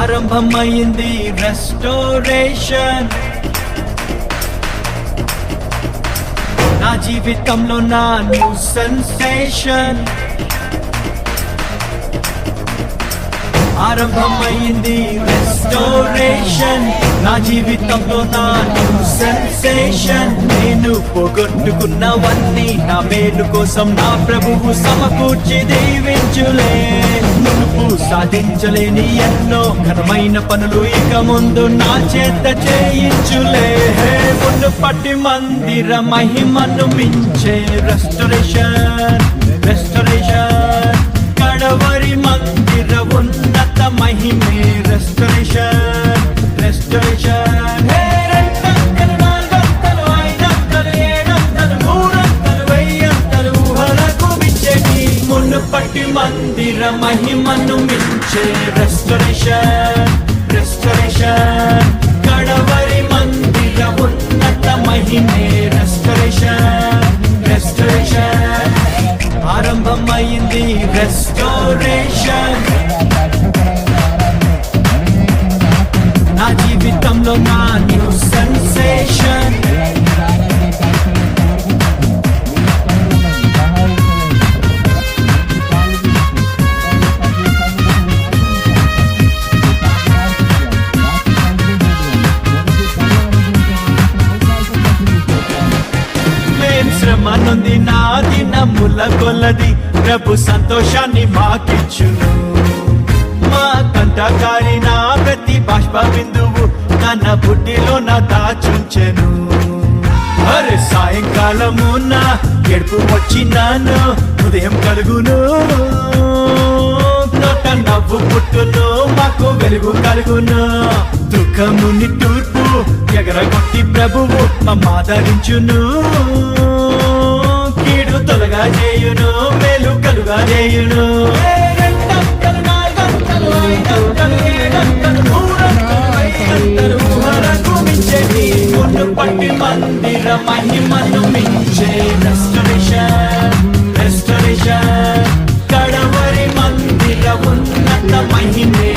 ఆరంభమైంది రెస్టోరేషన్, నా జీవితంలో నా న్యూ సెన్సేషన్. ఆరంభమైంది రెస్టోరేషన్, నా జీవితంలో నా న్యూ సెన్సేషన్. నేను పోగొట్టుకున్నవన్నీ నా మేలు కోసం నా ప్రభువు సమకూర్చి దీవించులే. మునుపు సాధించలేని ఎన్నో ఘనమైన పనులు ఇక ముందు నా చేత చేయించులే. మునుపటి మందిర మహిమను మించే రెస్టోరేషన్, రెస్టోరేషన్. కడవరి మందిర ఉన్నత మహిమే రెస్టోరేషన్, రెస్టోరేషన్. మునుపటి మందిర మహిమను మించే రెస్టోరేషన్, రెస్టోరేషన్. కడవరి మందిర ఉన్నత మహిమే రెస్టోరేషన్, రెస్టోరేషన్. ఆరంభమైంది రెస్టోరేషన్, నా జీవితంలో నా న్యూ సెన్సేషన్. శ్రమనుంది నా దినముల కొలది, ప్రభు సంతోషాన్ని మాకిచ్చును. మా కంటకారి నా ప్రతి బాష్ప బిందువు తన బుడ్డిలో నా దాచుంచెను. అరే సాయంకాలము నా ఎడుపు వచ్చినాను, ఉదయం కలుగును. నోట నవ్వు పుట్టును, మాకు వెలుగు కలుగును. దుఃఖముని తూర్పు ఎగరగొట్టి ప్రభువు మమ్మాదరించును. కీడు తొలగా చేయును, మేలు కలుగా చేయును. మునుపటి మందిర మహిమను మించే రెస్టోరేషన్, రెస్టోరేషన్. కడవరి మందిర ఉన్నత మహిమే